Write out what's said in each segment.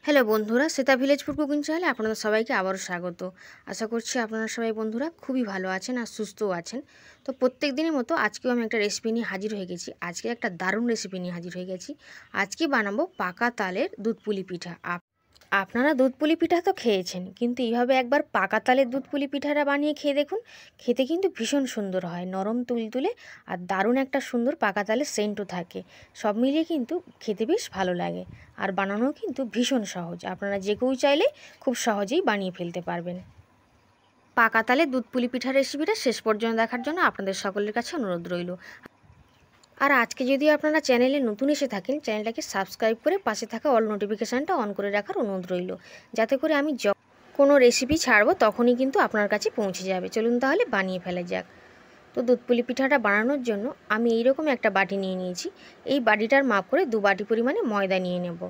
Hello বন্ধুরা, Shweta village food cooking চ্যানেলে আপনাদের সবাইকে আবারও স্বাগত। আশা করছি আপনারা সবাই বন্ধুরা খুবই ভালো আছেন আর সুস্থও আছেন। তো প্রত্যেক দিনের মতো আজকেও আমি একটা রেসিপি নিয়ে হাজির হয়ে গেছি। আজকে একটা দারুণ রেসিপি নিয়ে হাজির হয়ে গেছি। আজকে বানাবো পাকা তালের দুধ পুলি পিঠা। আপনারা দুধ পুলি পিঠা তো খেয়েছেন, কিন্তু এইভাবে একবার পাকা তালের দুধ পুলি পিঠাটা বানিয়ে খেয়ে দেখুন। খেতে কিন্তু ভীষণ সুন্দর হয়, নরম তুলতুলে, আর দারুণ একটা সুন্দর পাকা তালের সেন্টও থাকে। সব মিলিয়ে কিন্তু খেতে বেশ ভালো লাগে, আর বানানো কিন্তু ভীষণ সহজ। আপনারা যে কেউ চাইলে খুব সহজেই বানিয়ে ফেলতে পারবেন। পাকা তালের দুধ পুলি পিঠার রেসিপিটা শেষ পর্যন্ত দেখার জন্য আপনাদের সকলের কাছে অনুরোধ রইল। আর আজকে যদি আপনারা চ্যানেলে নতুন এসে থাকেন, চ্যানেলটাকে সাবস্ক্রাইব করে পাশে থাকা অল নোটিফিকেশানটা অন করে রাখার অনুরোধ রইল, যাতে করে আমি কোনো রেসিপি ছাড়বো তখনই কিন্তু আপনার কাছে পৌঁছে যাবে। চলুন তাহলে বানিয়ে ফেলা যাক। তো দুধ পুলি পিঠাটা বানানোর জন্য আমি এইরকম একটা বাটি নিয়ে নিয়েছি। এই বাটিটার মাপ করে 2 বাটি পরিমাণে ময়দা নিয়ে নেব।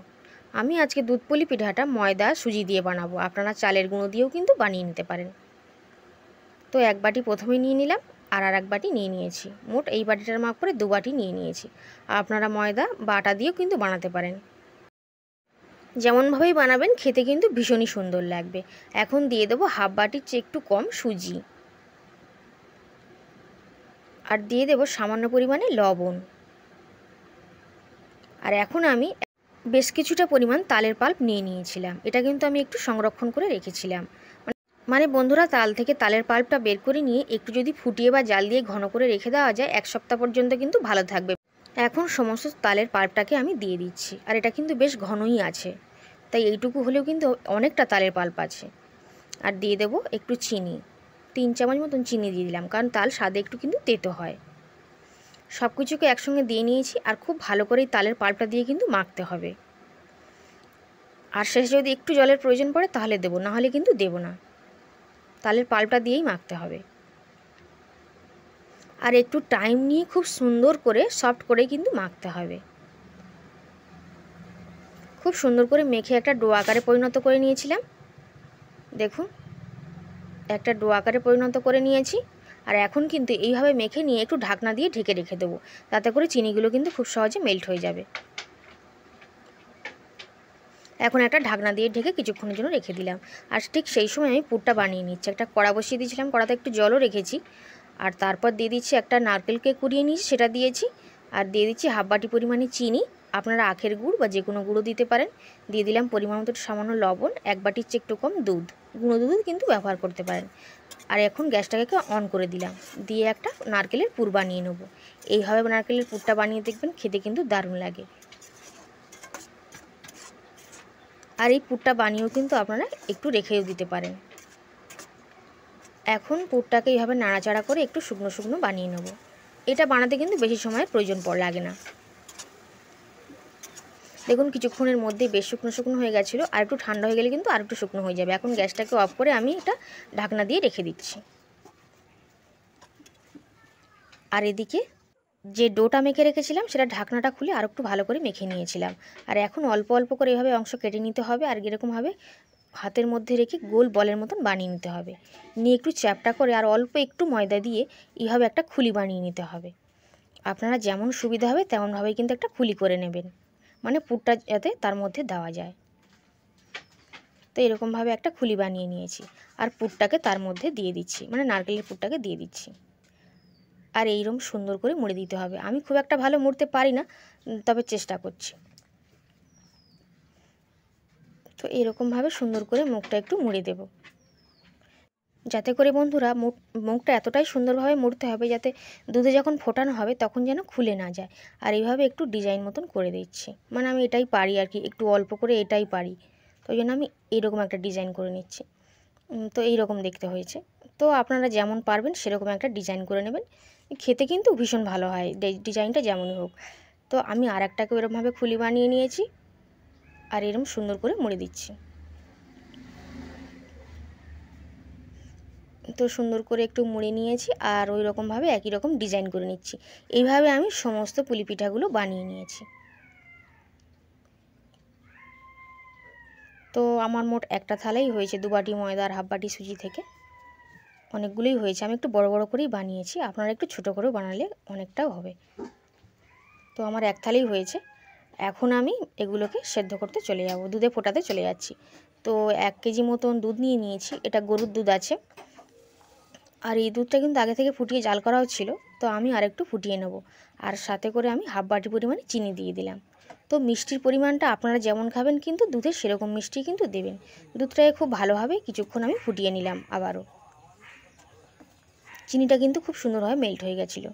আমি আজকে দুধ পুলি পিঠাটা ময়দা সুজি দিয়ে বানাবো, আপনারা চালের গুঁড়ো দিয়েও কিন্তু বানিয়ে নিতে পারেন। তো এক বাটি প্রথমে নিয়ে নিলাম, আর এক বাটি নিয়ে নিয়েছি। মোট এই বাটিটার মাপ করে 2 বাটি নিয়ে নিয়েছি। আপনারা ময়দা বা আটা দিয়েও কিন্তু বানাতে পারেন, যেমনভাবেই বানাবেন খেতে কিন্তু ভীষণই সুন্দর লাগবে। এখন দিয়ে দেবো হাফ বাটির চেয়ে একটু কম সুজি, আর দিয়ে দেবো সামান্য পরিমাণে লবণ। আর এখন আমি বেশ কিছুটা পরিমাণ তালের পাল্প নিয়ে নিয়েছিলাম। এটা কিন্তু আমি একটু সংরক্ষণ করে রেখেছিলাম। মানে বন্ধুরা, তাল থেকে তালের পাল্পটা বের করে নিয়ে একটু যদি ফুটিয়ে বা জাল দিয়ে ঘন করে রেখে দেওয়া যায়, 1 সপ্তাহ পর্যন্ত কিন্তু ভালো থাকবে। এখন সমস্ত তালের পাল্পটাকে আমি দিয়ে দিচ্ছি, আর এটা কিন্তু বেশ ঘনই আছে, তাই এইটুকু হলেও কিন্তু অনেকটা তালের পাল্প আছে। আর দিয়ে দেবো একটু চিনি, 3 চামচ মতন চিনি দিয়ে দিলাম, কারণ তাল স্বাদে একটু কিন্তু তেতো হয়। সব কিছুকে একসঙ্গে দিয়ে নিয়েছি, আর খুব ভালো করে তালের পাল্পটা দিয়ে কিন্তু মাখতে হবে। আর শেষে যদি একটু জলের প্রয়োজন পড়ে তাহলে দেবো, না হলে কিন্তু দেবো না। তালের পাল্পটা দিয়েই মাখতে হবে। আর একটু টাইম নিয়ে খুব সুন্দর করে সফট করে কিন্তু মাখতে হবে। খুব সুন্দর করে মেখে একটা ডো আকারে পরিণত করে নিয়েছিলাম। দেখুন, একটা ডো আকারে পরিণত করে নিয়েছি। আর এখন কিন্তু এইভাবে মেখে নিয়ে একটু ঢাকনা দিয়ে ঢেকে রেখে দেবো, তাতে করে চিনিগুলো কিন্তু খুব সহজে মেল্ট হয়ে যাবে। এখন একটা ঢাকনা দিয়ে ঢেকে কিছুক্ষণের জন্য রেখে দিলাম। আর ঠিক সেই সময় আমি পুরটা বানিয়ে নিচ্ছি। একটা কড়া বসিয়ে দিয়েছিলাম, কড়াতে একটু জলও রেখেছি। আর তারপর দিয়ে দিচ্ছি একটা নারকেলকে কুড়িয়ে নিয়েছি, সেটা দিয়েছি। আর দিয়ে দিচ্ছি হাফ বাটি পরিমাণে চিনি, আপনারা আখের গুড় বা যে কোনো গুঁড়ো দিতে পারেন। দিয়ে দিলাম পরিমাণ মতো সামান্য লবণ, 1 বাটির চেয়ে একটু কম দুধ, গুঁড়ো দুধ কিন্তু ব্যবহার করতে পারেন। আর এখন গ্যাসটাকে অন করে দিলাম, দিয়ে একটা নারকেলের পুর বানিয়ে নেব। এইভাবে নারকেলের পুরটা বানিয়ে দেখবেন, খেতে কিন্তু দারুণ লাগে। আর এই পুরটা বানিয়েও কিন্তু আপনারা একটু রেখেও দিতে পারেন। এখন পুরটাকে এইভাবে নাড়াচাড়া করে একটু শুকনো শুকনো বানিয়ে নেব। এটা বানাতে কিন্তু বেশি সময়ের প্রয়োজন লাগে না। দেখুন, কিছুক্ষণের মধ্যেই বেশ শুকনো শুকনো হয়ে গেছিলো। আর একটু ঠান্ডা হয়ে গেলে কিন্তু আর একটু শুকনো হয়ে যাবে। এখন গ্যাসটাকে অফ করে আমি এটা ঢাকনা দিয়ে রেখে দিচ্ছি। আর এদিকে যে ডোটা মেখে রেখেছিলাম, সেটা ঢাকনাটা খুলে আর একটু ভালো করে মেখে নিয়েছিলাম। আর এখন অল্প অল্প করে এভাবে অংশ কেটে নিতে হবে, আর এরকমভাবে হাতের মধ্যে রেখে গোল বলের মতন বানিয়ে নিতে হবে। নিয়ে একটু চ্যাপটা করে আর অল্প একটু ময়দা দিয়ে এইভাবে একটা খুলি বানিয়ে নিতে হবে। আপনারা যেমন সুবিধা হবে তেমনভাবেই কিন্তু একটা খুলি করে নেবেন, মানে পুরটা যাতে তার মধ্যে দেওয়া যায়। তো এরকমভাবে একটা খুলি বানিয়ে নিয়েছি, আর পুরটাকে তার মধ্যে দিয়ে দিচ্ছি, মানে নারকেলের পুরটাকে দিয়ে দিচ্ছি। আর এইরকম সুন্দর করে মুড়ে দিতে হবে। আমি খুব একটা ভালো মুড়তে পারি না, তবে চেষ্টা করছি। তো এরকমভাবে সুন্দর করে মুখটা একটু মুড়ে দেব, যাতে করে বন্ধুরা মুখটা এতটাই সুন্দরভাবে মুড়তে হবে যাতে দুধে যখন ফোটানো হবে তখন যেন খুলে না যায়। আর এইভাবে একটু ডিজাইন মতন করে দিচ্ছি, মানে আমি এটাই পারি আর কি, একটু অল্প করে এটাই পারি, তো ওই জন্য আমি এইরকম একটা ডিজাইন করে নিচ্ছি। তো এইরকম দেখতে হয়েছে। তো আপনারা যেমন পারবেন সেরকম একটা ডিজাইন করে নেবেন, খেতে কিন্তু ভীষণ ভালো হয় ডিজাইনটা যেমনই হোক। তো আমি আর একটাকে এরকমভাবে খুলি বানিয়ে নিয়েছি, আর এরকম সুন্দর করে মুড়ে দিচ্ছি। তো সুন্দর করে একটু মুড়ে নিয়েছি, আর ওই রকমভাবে একই রকম ডিজাইন করে নিচ্ছি। এইভাবে আমি সমস্ত পুলি পিঠাগুলো বানিয়ে নিয়েছি। তো আমার মোট একটা থালাই হয়েছে, 2 বাটি ময়দা আর হাফ বাটি সুজি থেকে অনেকগুলোই হয়েছে। আমি একটু বড় বড় করেই বানিয়েছি, আপনারা একটু ছোট করেও বানালে অনেকটাও হবে। তো আমার এক থালাই হয়েছে। এখন আমি এগুলোকে সেদ্ধ করতে চলে যাব, দুধে ফোটাতে চলে যাচ্ছি। তো 1 কেজি মতন দুধ নিয়ে নিয়েছি, এটা গরুর দুধ আছে। আর এই দুধটা কিন্তু আগে থেকে ফুটিয়ে জাল করাও ছিল, তো আমি আরেকটু ফুটিয়ে নেব। আর সাথে করে আমি হাফ বাটি পরিমাণে চিনি দিয়ে দিলাম। তো মিষ্টির পরিমাণটা আপনারা যেমন খাবেন কিন্তু দুধে সেরকম মিষ্টি কিন্তু দেবেন। দুধটাকে খুব ভালোভাবে কিছুক্ষণ আমি ফুটিয়ে নিলাম আবারও। চিনিটা কিন্তু খুব সুন্দরভাবে মেল্ট হয়ে গেছিলো।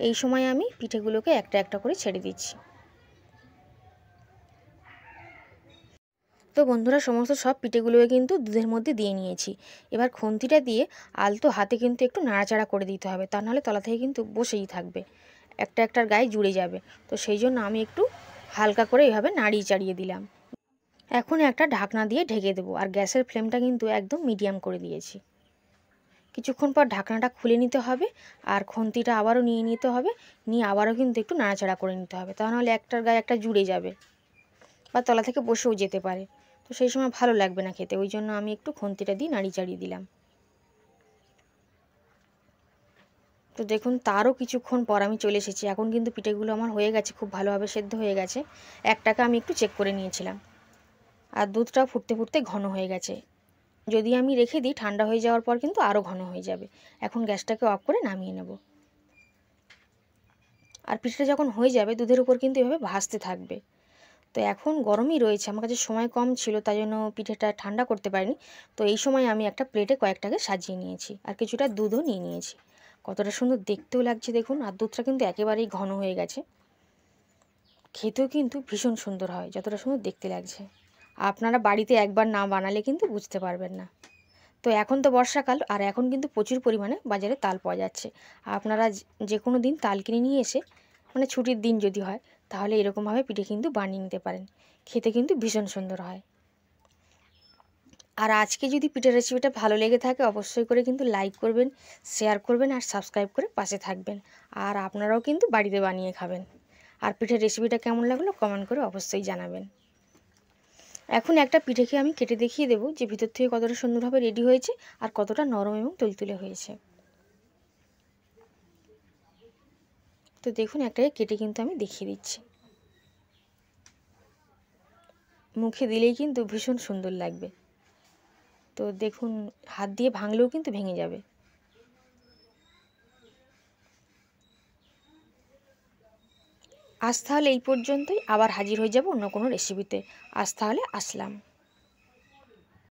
এই সময় আমি পিঠেগুলোকে একটা একটা করে ছেড়ে দিচ্ছি। তো বন্ধুরা, সমস্ত সব পিঠেগুলোকে কিন্তু দুধের মধ্যে দিয়ে নিয়েছি। এবার খুন্তিটা দিয়ে আলতো হাতে কিন্তু একটু নাড়াচাড়া করে দিতে হবে, তা নাহলে তলা থেকে কিন্তু বসেই থাকবে, একটা একটার গায়ে জুড়ে যাবে। তো সেই জন্য আমি একটু হালকা করে এভাবে নাড়িয়ে চাড়িয়ে দিলাম। এখন একটা ঢাকনা দিয়ে ঢেকে দেবো, আর গ্যাসের ফ্লেমটা কিন্তু একদম মিডিয়াম করে দিয়েছি। কিছুক্ষণ পর ঢাকনাটা খুলে নিতে হবে, আর খুন্তিটা আবারও নিয়ে নিতে হবে, নিয়ে আবারও কিন্তু একটু নাড়াচাড়া করে নিতে হবে, তা নাহলে একটার গায়ে একটা জুড়ে যাবে বা তলা থেকে বসেও যেতে পারে। তো সেই সময় ভালো লাগবে না খেতে, ওই জন্য আমি একটু খুন্তিটা দিয়ে নাড়িয়ে চাড়িয়ে দিলাম। তো দেখুন, তারও কিছুক্ষণ পর আমি চলে এসেছি। এখন কিন্তু পিঠেগুলো আমার হয়ে গেছে, খুব ভালোভাবে সেদ্ধ হয়ে গেছে। একটাকে আমি একটু চেক করে নিয়েছিলাম, আর দুধটাও ফুটতে ফুটতে ঘন হয়ে গেছে। যদি আমি রেখে দিই ঠান্ডা হয়ে যাওয়ার পর কিন্তু আরও ঘন হয়ে যাবে। এখন গ্যাসটাকে অফ করে নামিয়ে নেব। আর পিঠেটা যখন হয়ে যাবে দুধের উপর কিন্তু এভাবে ভাসতে থাকবে। তো এখন গরমই রয়েছে, আমার কাছে সময় কম ছিল, তাই জন্য পিঠেটা ঠান্ডা করতে পারিনি। তো এই সময় আমি একটা প্লেটে কয়েকটাকে সাজিয়ে নিয়েছি, আর কিছুটা দুধও নিয়ে নিয়েছি। কতটা সুন্দর দেখতেও লাগছে দেখুন, আর দুধটা কিন্তু একেবারেই ঘন হয়ে গেছে। খেতেও কিন্তু ভীষণ সুন্দর হয়, যতটা সুন্দর দেখতে লাগছে। আপনারা বাড়িতে একবার না বানালে কিন্তু বুঝতে পারবেন না। তো এখন তো বর্ষাকাল, আর এখন কিন্তু প্রচুর পরিমাণে বাজারে তাল পাওয়া যাচ্ছে। আপনারা যে কোনো দিন তাল কিনে নিয়ে এসে, মানে ছুটির দিন যদি হয়, তাহলে এরকমভাবে পিঠে কিন্তু বানিয়ে নিতে পারেন। খেতে কিন্তু ভীষণ সুন্দর হয়। আর আজকে যদি পিঠের রেসিপিটা ভালো লেগে থাকে অবশ্যই করে কিন্তু লাইক করবেন, শেয়ার করবেন, আর সাবস্ক্রাইব করে পাশে থাকবেন। আর আপনারাও কিন্তু বাড়িতে বানিয়ে খাবেন। আর পিঠের রেসিপিটা কেমন লাগলো কমেন্ট করে অবশ্যই জানাবেন। এখন একটা পিঠেকে আমি কেটে দেখিয়ে দেবো যে ভিতর থেকে কতটা সুন্দরভাবে রেডি হয়েছে, আর কতটা নরম এবং তুলতুলে হয়েছে। তো দেখুন, একটাকে কেটে কিন্তু আমি দেখিয়ে দিচ্ছি। মুখে দিলেই কিন্তু ভীষণ সুন্দর লাগবে। তো দেখুন, হাত দিয়ে ভাঙলেও কিন্তু ভেঙে যাবে। আজ তাহলে এই পর্যন্তই, আবার হাজির হয়ে যাব অন্য কোনো রেসিপিতে। আজ তাহলে আসলাম।